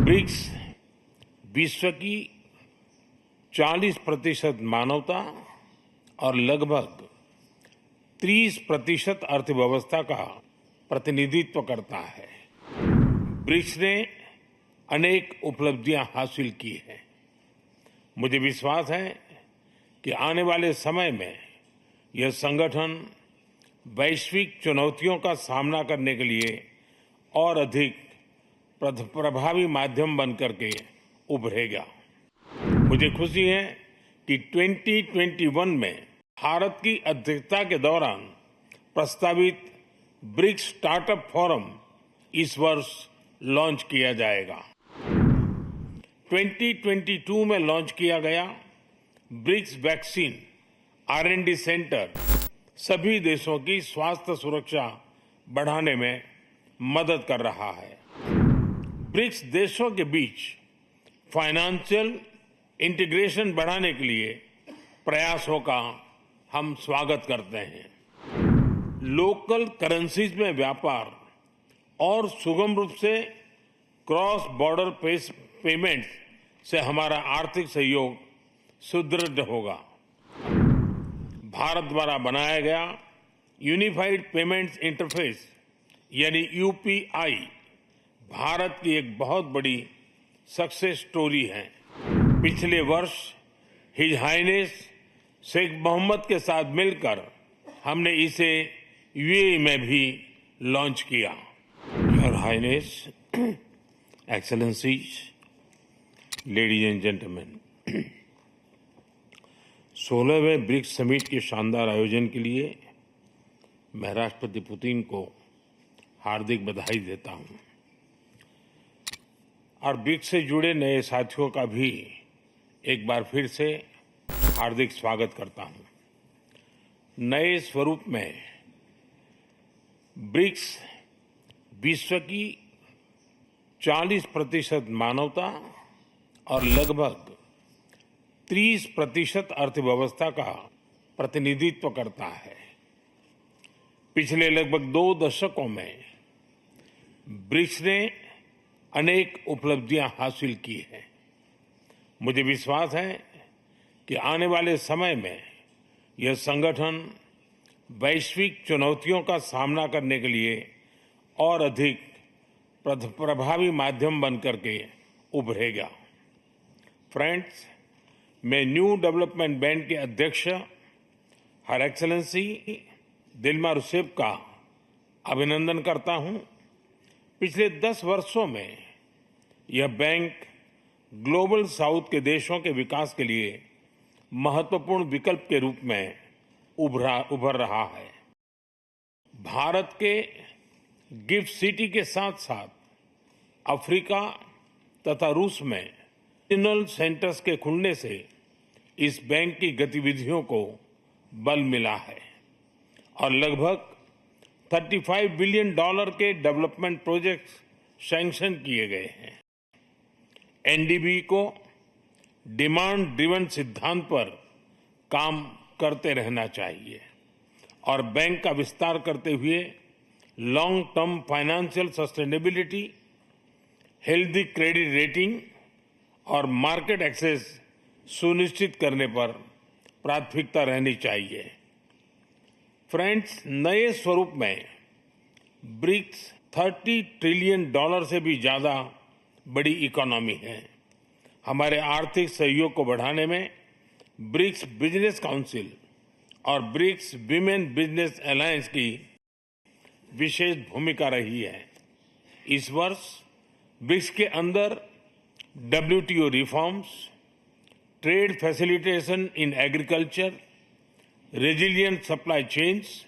BRICS विश्व की 40% मानवता और लगभग 30% अर्थव्यवस्था का प्रतिनिधित्व करता है। ब्रिक्स ने अनेक उपलब्धियां हासिल की हैं। मुझे विश्वास है कि आने वाले समय में यह संगठन वैश्विक चुनौतियों का सामना करने के लिए और अधिक प्रभावी माध्यम बनकर के उभरेगा। मुझे खुशी है कि 2021 में भारत की अध्यक्षता के दौरान प्रस्तावित ब्रिक्स स्टार्टअप फोरम इस वर्ष लॉन्च किया जाएगा। 2022 में लॉन्च किया गया ब्रिक्स वैक्सीन R&D सेंटर सभी देशों की स्वास्थ्य सुरक्षा बढ़ाने में मदद कर रहा है। ब्रिक्स देशों के बीच फाइनेंशियल इंटीग्रेशन बढ़ाने के लिए प्रयासों का हम स्वागत करते हैं। लोकल करेंसीज में व्यापार और सुगम रूप से क्रॉस बॉर्डर पेमेंट से हमारा आर्थिक सहयोग सुदृढ़ होगा। भारत द्वारा बनाया गया यूनिफाइड पेमेंट्स इंटरफेस यानी यूपीआई भारत की एक बहुत बड़ी सक्सेस स्टोरी है। पिछले वर्ष हिज हाइनेस शेख मोहम्मद के साथ मिलकर हमने इसे यूएई में भी लॉन्च किया। Your highness, excellencies, ladies and gentleman, 16वें ब्रिक्स समिट के शानदार आयोजन के लिए मैं राष्ट्रपति पुतिन को हार्दिक बधाई देता हूं और ब्रिक्स से जुड़े नए साथियों का भी एक बार फिर से हार्दिक स्वागत करता हूं। नए स्वरूप में ब्रिक्स विश्व की 40% मानवता और लगभग 30% अर्थव्यवस्था का प्रतिनिधित्व करता है। पिछले लगभग 2 दशकों में ब्रिक्स ने अनेक उपलब्धियां हासिल की हैं। मुझे विश्वास है कि आने वाले समय में यह संगठन वैश्विक चुनौतियों का सामना करने के लिए और अधिक प्रभावी माध्यम बनकर के उभरेगा। फ्रेंड्स, मैं न्यू डेवलपमेंट बैंक के अध्यक्ष हर एक्सेलेंसी दिल्मा रूसेफ का अभिनंदन करता हूं। पिछले 10 वर्षों में यह बैंक ग्लोबल साउथ के देशों के विकास के लिए महत्वपूर्ण विकल्प के रूप में उभर रहा है। भारत के गिफ्ट सिटी के साथ साथ अफ्रीका तथा रूस में रीजनल सेंटर्स के खुलने से इस बैंक की गतिविधियों को बल मिला है और लगभग $35 बिलियन के डेवलपमेंट प्रोजेक्ट्स सैंक्शन किए गए हैं। एनडीबी को डिमांड ड्रिवन सिद्धांत पर काम करते रहना चाहिए और बैंक का विस्तार करते हुए long term financial sustainability, healthy credit rating और मार्केट एक्सेस सुनिश्चित करने पर प्राथमिकता रहनी चाहिए। फ्रेंड्स, नए स्वरूप में ब्रिक्स $30 ट्रिलियन से भी ज्यादा बड़ी इकोनॉमी है। हमारे आर्थिक सहयोग को बढ़ाने में ब्रिक्स बिजनेस काउंसिल और ब्रिक्स विमेन बिजनेस अलायंस की विशेष भूमिका रही है। इस वर्ष ब्रिक्स के अंदर WTO reforms, trade facilitation in agriculture, resilient supply chains,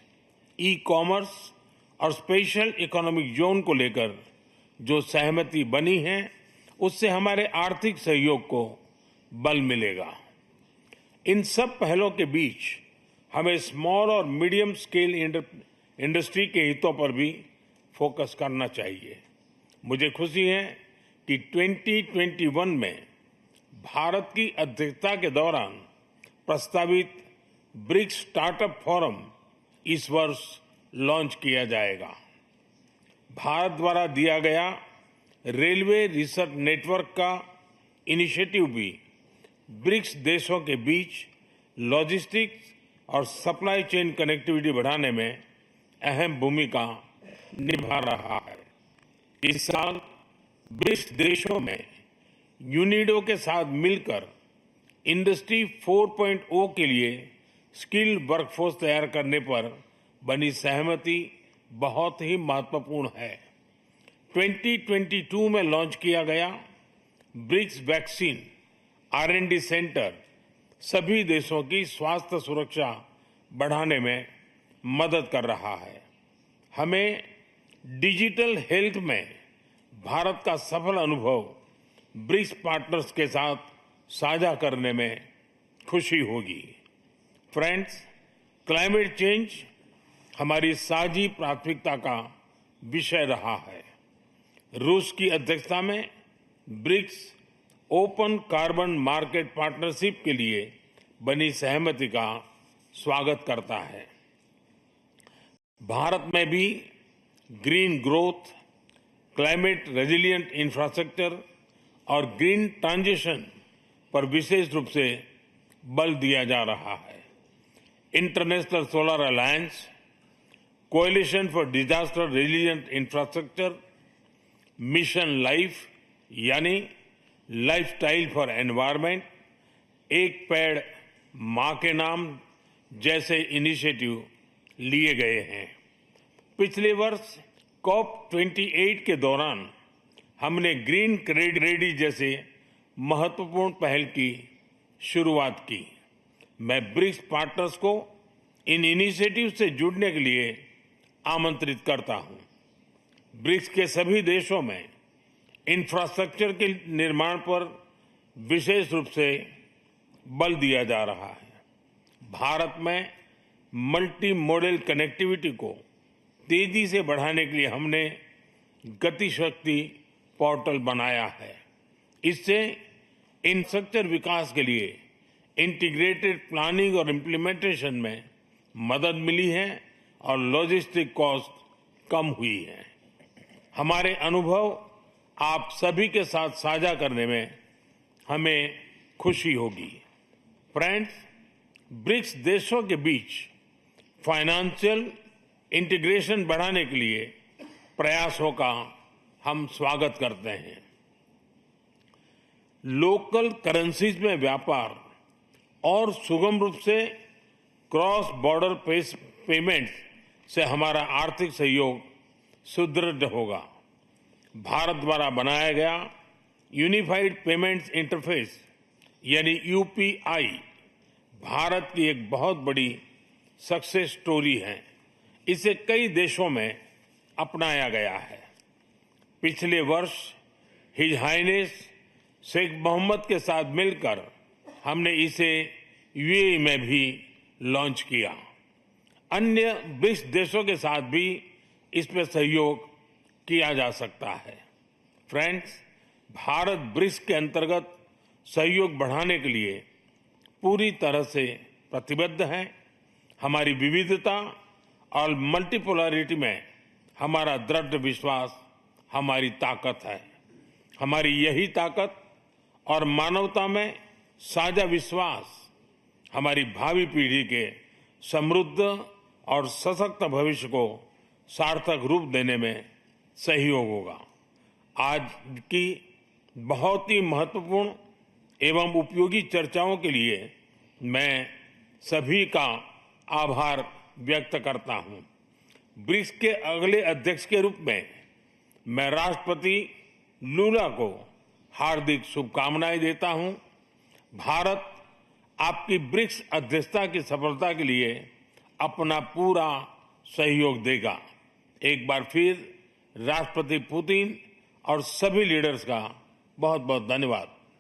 ecommerce और स्पेशल इकोनॉमिक जोन को लेकर जो सहमति बनी है उससे हमारे आर्थिक सहयोग को बल मिलेगा। इन सब पहलों के बीच हमें स्मॉल और मीडियम स्केल इंडस्ट्री के हितों पर भी फोकस करना चाहिए। मुझे खुशी है कि 2021 में भारत की अध्यक्षता के दौरान प्रस्तावित ब्रिक्स स्टार्टअप फोरम इस वर्ष लॉन्च किया जाएगा। भारत द्वारा दिया गया रेलवे रिसर्च नेटवर्क का इनिशिएटिव भी ब्रिक्स देशों के बीच लॉजिस्टिक्स और सप्लाई चेन कनेक्टिविटी बढ़ाने में अहम भूमिका निभा रहा है। इस साल ब्रिक्स देशों में यूनिडो के साथ मिलकर इंडस्ट्री 4.0 के लिए स्किल्ड वर्कफोर्स तैयार करने पर बनी सहमति बहुत ही महत्वपूर्ण है। 2022 में लॉन्च किया गया ब्रिक्स वैक्सीन R&D सेंटर सभी देशों की स्वास्थ्य सुरक्षा बढ़ाने में मदद कर रहा है। हमें डिजिटल हेल्थ में भारत का सफल अनुभव ब्रिक्स पार्टनर्स के साथ साझा करने में खुशी होगी। फ्रेंड्स, क्लाइमेट चेंज हमारी साझी प्राथमिकता का विषय रहा है। रूस की अध्यक्षता में BRICS open carbon market partnership के लिए बनी सहमति का स्वागत करता है। भारत में भी green growth, climate resilient infrastructure और ग्रीन ट्रांजिशन पर विशेष रूप से बल दिया जा रहा है। International solar alliance, coalition for disaster resilient infrastructure, mission life यानी लाइफस्टाइल फॉर एनवायरमेंट, एक पेड़ मां के नाम जैसे इनिशिएटिव लिए गए हैं। पिछले वर्ष COP28 के दौरान हमने ग्रीन क्रेडिट जैसे महत्वपूर्ण पहल की शुरुआत की। मैं ब्रिक्स पार्टनर्स को इन इनिशिएटिव से जुड़ने के लिए आमंत्रित करता हूं। ब्रिक्स के सभी देशों में इंफ्रास्ट्रक्चर के निर्माण पर विशेष रूप से बल दिया जा रहा है। भारत में मल्टी मॉडल कनेक्टिविटी को तेजी से बढ़ाने के लिए हमने गति शक्ति पोर्टल बनाया है। इससे इंफ्रास्ट्रक्चर विकास के लिए इंटीग्रेटेड प्लानिंग और इम्प्लीमेंटेशन में मदद मिली है और लॉजिस्टिक कॉस्ट कम हुई है। हमारे अनुभव आप सभी के साथ साझा करने में हमें खुशी होगी। फ्रेंड्स, ब्रिक्स देशों के बीच फाइनेंशियल इंटीग्रेशन बढ़ाने के लिए प्रयासों का हम स्वागत करते हैं। लोकल करेंसीज में व्यापार और सुगम रूप से क्रॉस बॉर्डर पेमेंट से हमारा आर्थिक सहयोग सुदृढ़ होगा। भारत द्वारा बनाया गया यूनिफाइड पेमेंट्स इंटरफेस यानी यूपीआई भारत की एक बहुत बड़ी सक्सेस स्टोरी है। इसे कई देशों में अपनाया गया है। पिछले वर्ष हिज हाइनेस शेख मोहम्मद के साथ मिलकर हमने इसे यूएई में भी लॉन्च किया। अन्य ब्रिक्स देशों के साथ भी इसमें सहयोग किया जा सकता है। फ्रेंड्स, भारत ब्रिक्स के अंतर्गत सहयोग बढ़ाने के लिए पूरी तरह से प्रतिबद्ध है। हमारी विविधता और मल्टीपोलरिटी में हमारा दृढ़ विश्वास हमारी ताकत है। हमारी यही ताकत और मानवता में साझा विश्वास हमारी भावी पीढ़ी के समृद्ध और सशक्त भविष्य को सार्थक रूप देने में सहयोग होगा। आज की बहुत ही महत्वपूर्ण एवं उपयोगी चर्चाओं के लिए मैं सभी का आभार व्यक्त करता हूं। ब्रिक्स के अगले अध्यक्ष के रूप में मैं राष्ट्रपति लूला को हार्दिक शुभकामनाएं देता हूं। भारत आपकी ब्रिक्स अध्यक्षता की सफलता के लिए अपना पूरा सहयोग देगा। एक बार फिर राष्ट्रपति पुतिन और सभी लीडर्स का बहुत बहुत धन्यवाद।